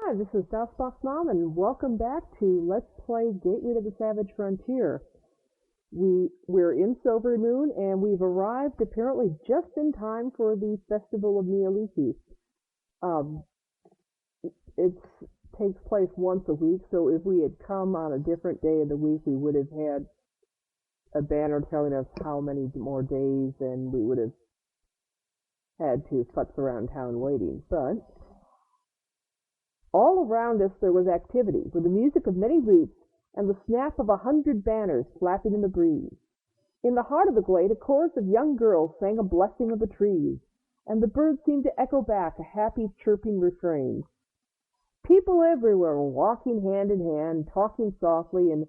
Hi, this is DOSBox Mom, and welcome back to Let's Play Gateway to the Savage Frontier. We're in Silverymoon, and we've arrived apparently just in time for the Festival of Neoliki. It takes place once a week, so if we had come on a different day of the week, we would have had a banner telling us how many more days, and we would have had to futz around town waiting. But all around us there was activity, with the music of many lutes and the snap of 100 banners flapping in the breeze. In the heart of the glade, a chorus of young girls sang a blessing of the trees, and the birds seemed to echo back a happy, chirping refrain. People everywhere were walking hand in hand, talking softly, and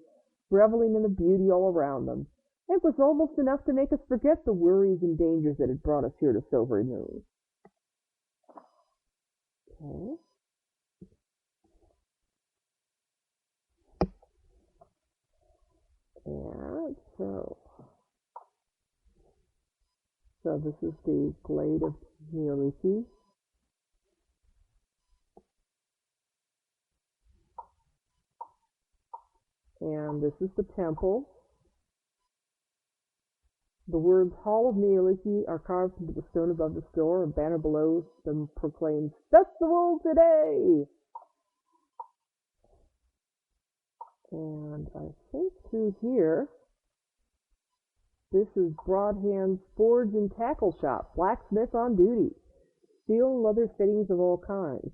reveling in the beauty all around them. It was almost enough to make us forget the worries and dangers that had brought us here to Silverymoon. Okay. And so this is the glade of Neoliki. And this is the temple. The words Hall of Neoliki are carved into the stone above the store. A banner below them proclaims, "Festival today!" And I think through here, this is Broadhand's Forge and Tackle Shop, blacksmith on duty, steel and leather fittings of all kinds.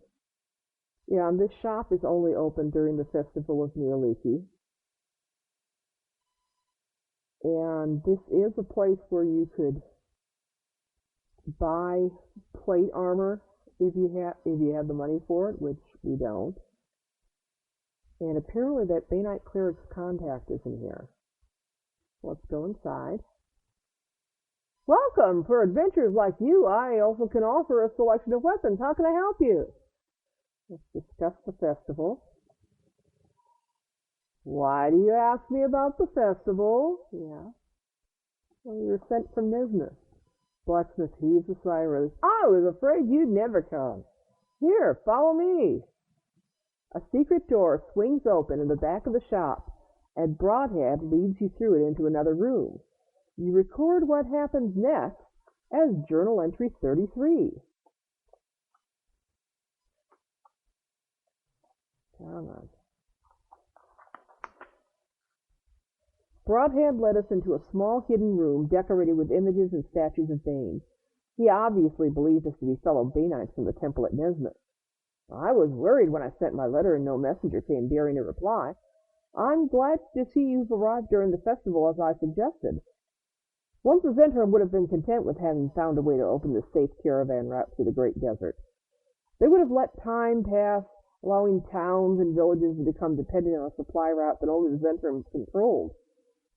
Yeah, and this shop is only open during the Festival of Neoliki. And this is a place where you could buy plate armor if you have the money for it, which we don't. And apparently that Banite cleric's contact is in here. Let's go inside. Welcome! For adventurers like you, I also can offer a selection of weapons. How can I help you? Let's discuss the festival. Why do you ask me about the festival? Yeah. Well, you were sent from Nisna. Blacksmith heaves a sigh of relief. I was afraid you'd never come. Here, follow me. A secret door swings open in the back of the shop, and Broadhand leads you through it into another room. You record what happens next as Journal Entry 33. Come on. Broadhand led us into a small hidden room decorated with images and statues of Bane. He obviously believed us to be fellow Banites from the temple at Nesmith. I was worried when I sent my letter and no messenger came bearing a reply. I'm glad to see you've arrived during the festival as I suggested. Once the Zentrum would have been content with having found a way to open this safe caravan route through the great desert. They would have let time pass, allowing towns and villages to become dependent on a supply route that only the Zentrum controlled.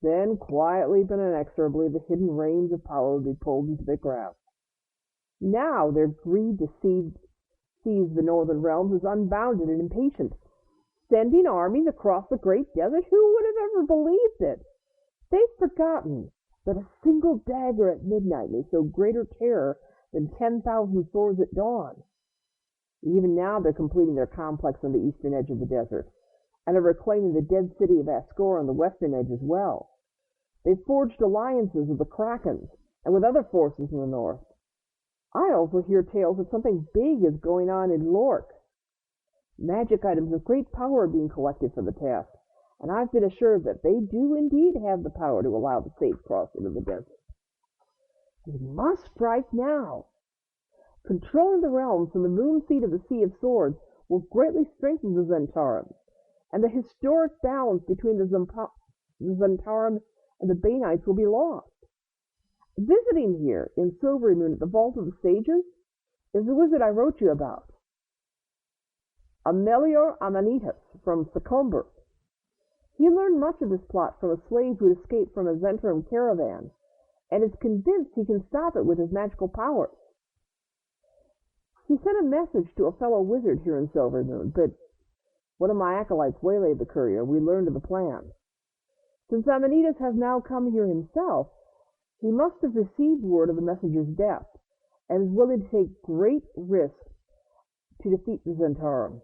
Then, quietly but inexorably, the hidden reins of power would be pulled into their grasp. Now their greed to seize the northern realms is unbounded and impatient. Sending armies across the great desert? Who would have ever believed it? They've forgotten that a single dagger at midnight may show greater terror than 10,000 swords at dawn. Even now they're completing their complex on the eastern edge of the desert, and are reclaiming the dead city of Ascor on the western edge as well. They've forged alliances with the Krakens and with other forces in the north. I also hear tales that something big is going on in Lork. Magic items of great power are being collected for the task, and I've been assured that they do indeed have the power to allow the safe crossing of the desert. We must strike now. Controlling the realms from the moon seat of the Sea of Swords will greatly strengthen the Zentarum, and the historic balance between the Zentarum and the Banites will be lost. Visiting here in Silverymoon at the Vault of the Sages is the wizard I wrote you about, Amanitas from Secomber. He learned much of this plot from a slave who escaped from a Zentrum caravan, and is convinced he can stop it with his magical powers. He sent a message to a fellow wizard here in Silverymoon, but one of my acolytes waylaid the courier. We learned of the plan. Since Amanitas has now come here himself, he must have received word of the messenger's death, and is willing to take great risks to defeat the Zentarum.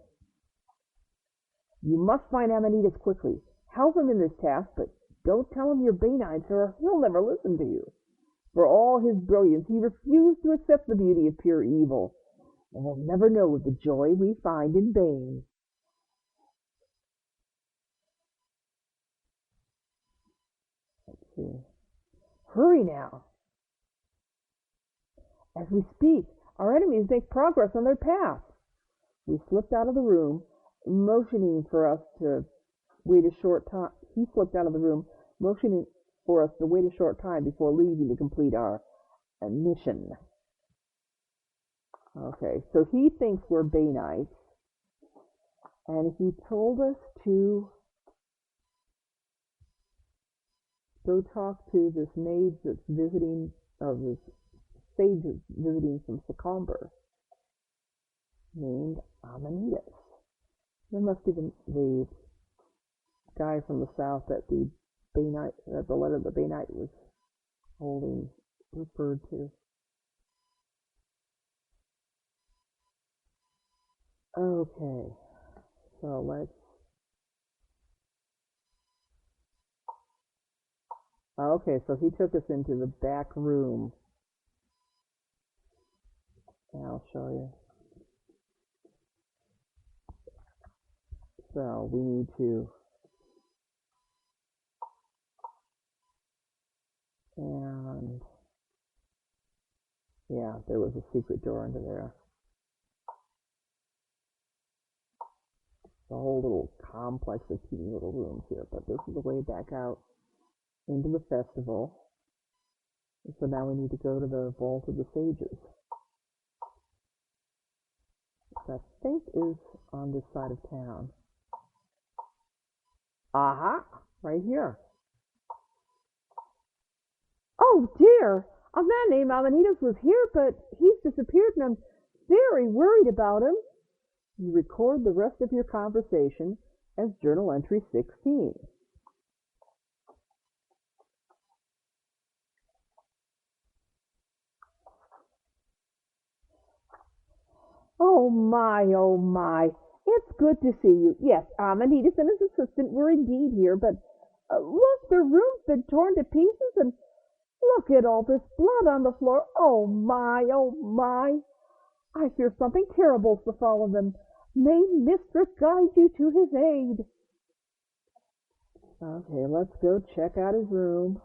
You must find Amanitas quickly. Help him in this task, but don't tell him you're Banites, or he'll never listen to you. For all his brilliance, he refused to accept the beauty of pure evil, and will never know the joy we find in Bane. Let's see. Hurry now. As we speak, our enemies make progress on their path. We slipped out of the room, motioning for us to wait a short time. He slipped out of the room, motioning for us to wait a short time before leaving to complete our mission. Okay, so he thinks we're Banites, and he told us to go talk to this maid that's visiting, this sage that's visiting from Secomber, named Amanitas. That must be the guy from the south that the Banite, that the letter the Banite was holding referred to. Okay, so let's. Okay, so he took us into the back room. And I'll show you. So we need to. And yeah, there was a secret door into there. The whole little complex of teeny little rooms here, but this is the way back out into the festival. And so now we need to go to the Vault of the Sages, which I think is on this side of town. Aha! Right here. Oh dear! A man named Amanitas was here, but he's disappeared and I'm very worried about him. You record the rest of your conversation as journal entry 16. Oh my. It's good to see you. Yes, Amanitas and his assistant were indeed here, but look, the room's been torn to pieces, and look at all this blood on the floor. Oh my. I fear something terrible's befallen them. May Mistress guide you to his aid. Okay, let's go check out his room.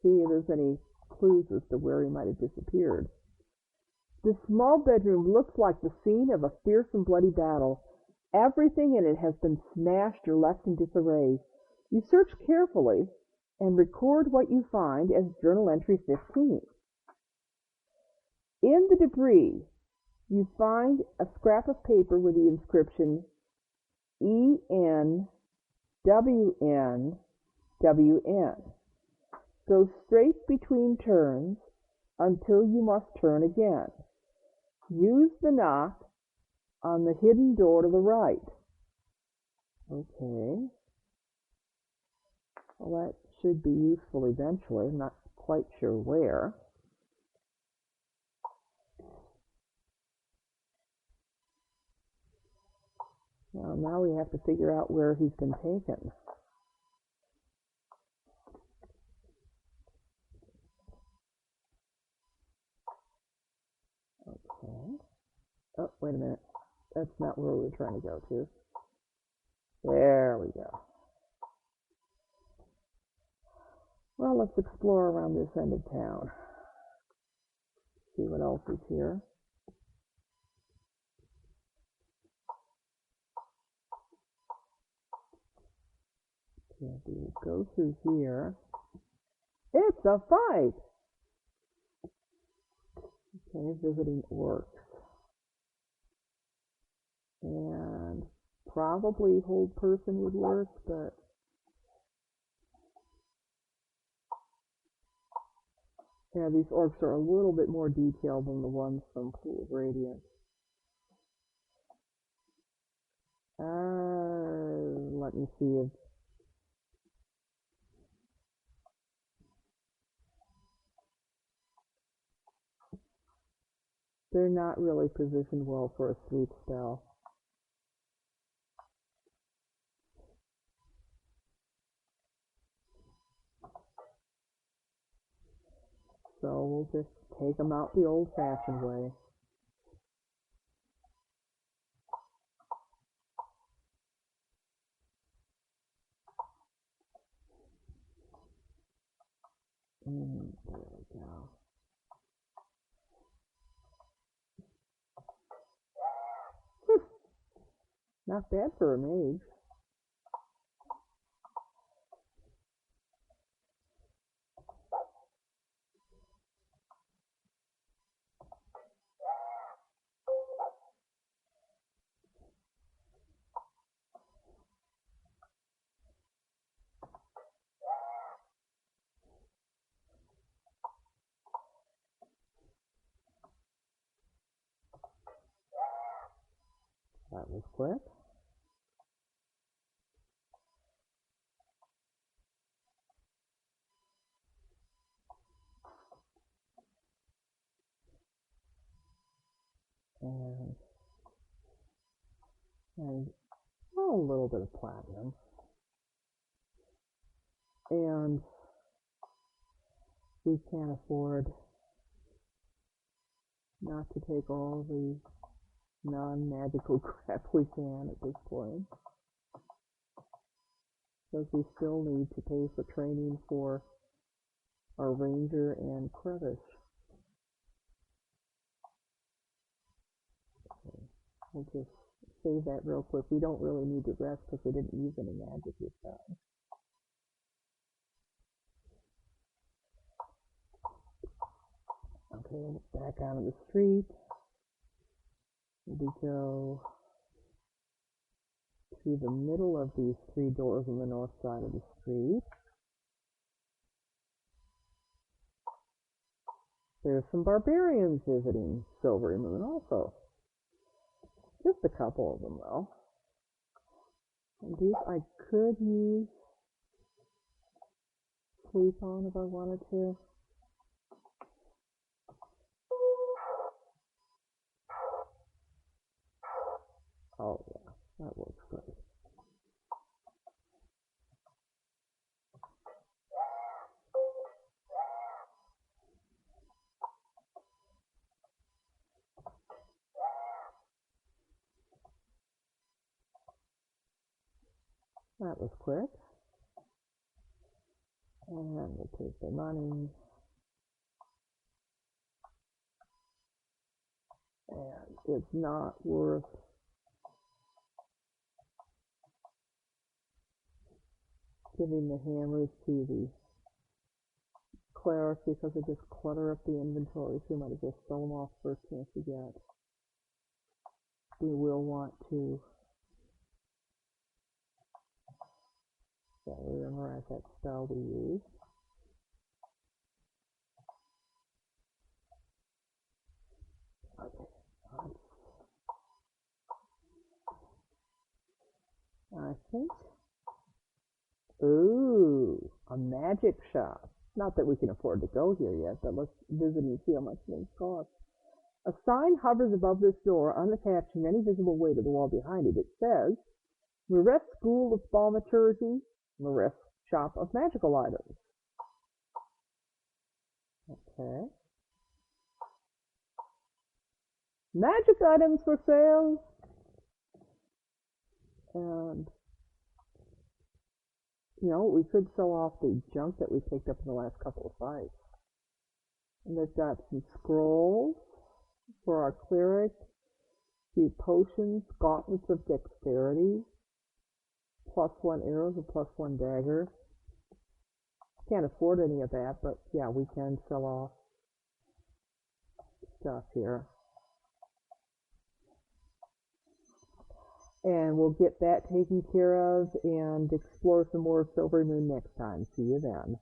See if there's any clues as to where he might have disappeared. This small bedroom looks like the scene of a fierce and bloody battle. Everything in it has been smashed or left in disarray. You search carefully and record what you find as journal entry 15. In the debris, you find a scrap of paper with the inscription ENWNWN. Go straight between turns until you must turn again. Use the knock on the hidden door to the right. Okay. Well, that should be useful eventually. I'm not quite sure where. Well, now we have to figure out where he's been taken. Okay. Oh, wait a minute. That's not where we were trying to go to. There we go. Well, let's explore around this end of town. See what else is here. Okay, we go through here. It's a fight! Okay, visiting orcs. And probably hold person would work, but yeah, these orcs are a little bit more detailed than the ones from Pool of Radiance. Let me see if they're not really positioned well for a sleep spell. So we'll just take them out the old-fashioned way. There we go. Not bad for a mage. That was quick. And a little bit of platinum. And we can't afford not to take all the non-magical crap we can at this point. Because we still need to pay for training for our ranger and crevice. Okay. We'll just save that real quick. We don't really need to rest because we didn't use any magic this time. Okay, back out of the street. We go to the middle of these 3 doors on the north side of the street. There's some barbarians visiting Silverymoon also. Just a couple of them though. And these I could use sleep on if I wanted to. Oh yeah, that works great. That was quick. And we'll take the money. And it's not worth giving the hammers to the cleric because they just clutter up the inventory, so you might as well sell them off first chance you get. We will want to memorize that spell we used. Okay. I think. Ooh, a magic shop. Not that we can afford to go here yet, but let's visit and see how much things cost. A sign hovers above this door, unattached in any visible way to the wall behind it. It says, Marest School of Thaumaturgy, Marest Shop of Magical Items. Okay. Magic items for sale. And, you know, we could sell off the junk that we picked up in the last couple of fights. And they've got some scrolls for our cleric, few potions, gauntlets of dexterity, +1 arrows and +1 dagger. Can't afford any of that, but yeah, we can sell off stuff here. And we'll get that taken care of and explore some more Silverymoon next time. See you then.